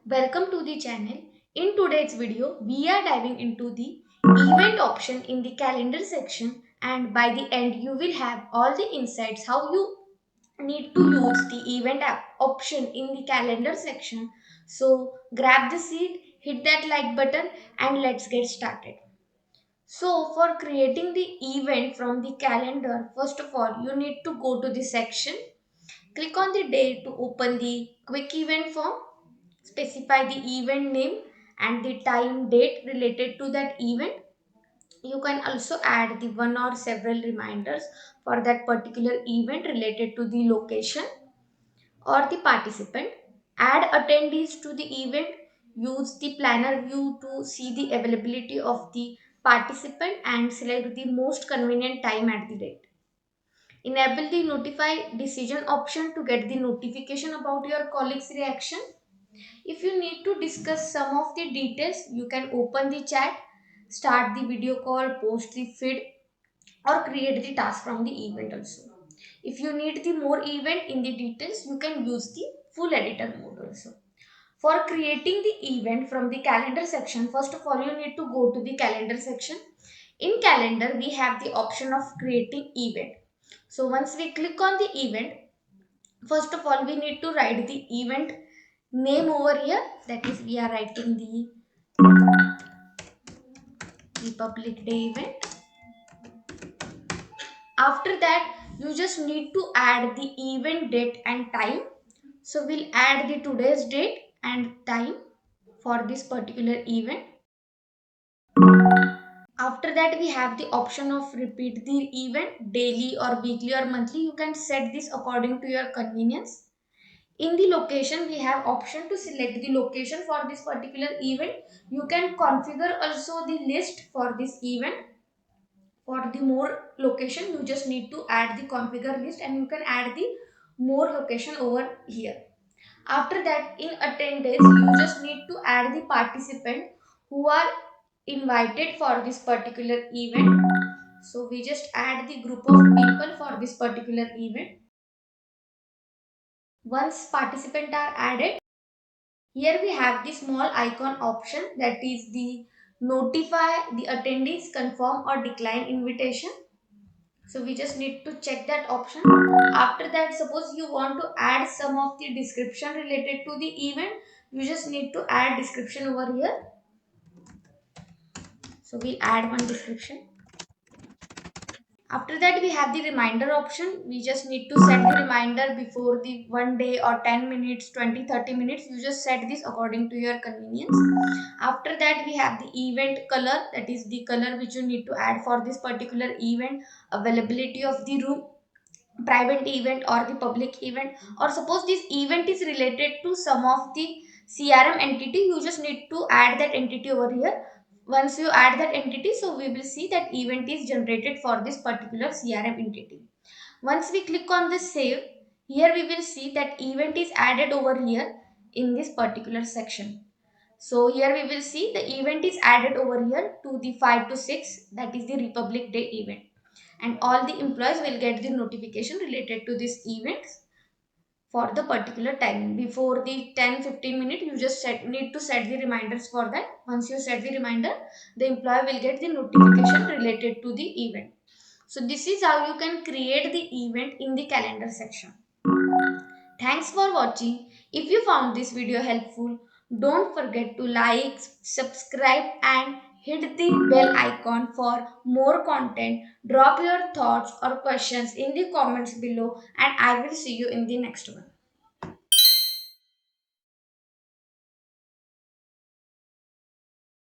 Welcome to the channel. In today's video, we are diving into the event option in the calendar section, and by the end you will have all the insights how you need to use the option in the calendar section. So grab the seat, hit that like button and let's get started. So for creating the event from the calendar, first of all you need to go to the section, click on the day to open the quick event form. Specify the event name and the time date related to that event. You can also add the one or several reminders for that particular event related to the location or the participant. Add attendees to the event. Use the planner view to see the availability of the participant and select the most convenient time at the date. Enable the notify decision option to get the notification about your colleague's reaction. If you need to discuss some of the details, you can open the chat, start the video call, post the feed, or create the task from the event also. If you need the more event in the details, you can use the full editor mode also. For creating the event from the calendar section, first of all, you need to go to the calendar section. In calendar, we have the option of creating event. So once we click on the event, first of all, we need to write the event name over here. That is, we are writing the Republic Day event. After that, you just need to add the event date and time. So we'll add the today's date and time for this particular event. After that, we have the option of repeat the event daily or weekly or monthly. You can set this according to your convenience. In the location, we have option to select the location for this particular event. You can configure also the list for this event. For the more location, you just need to add the configure list and you can add the more location over here. After that, in attendance, you just need to add the participant who are invited for this particular event. So we just add the group of people for this particular event. Once participants are added, here we have the small icon option, that is the notify the attendees confirm or decline invitation. So we just need to check that option. After that, suppose you want to add some of the description related to the event, you just need to add description over here. So we'll add one description. After that, we have the reminder option. We just need to set the reminder before the 1 day or 10 minutes, 20, 30 minutes. You just set this according to your convenience. After that, we have the event color. That is the color which you need to add for this particular event. Availability of the room, private event or the public event, or suppose this event is related to some of the CRM entity, you just need to add that entity over here. Once you add that entity, so we will see that event is generated for this particular CRM entity. Once we click on the save, here we will see that event is added over here in this particular section. So here we will see the event is added over here to the 5 to 6, that is the Republic Day event, and all the employees will get the notification related to this event for the particular timing. Before the 10-15 minutes, you just need to set the reminders for that. Once you set the reminder, the employee will get the notification related to the event. So this is how you can create the event in the calendar section. Thanks for watching. If you found this video helpful, don't forget to like, subscribe and hit the bell icon for more content. Drop your thoughts or questions in the comments below and I will see you in the next one.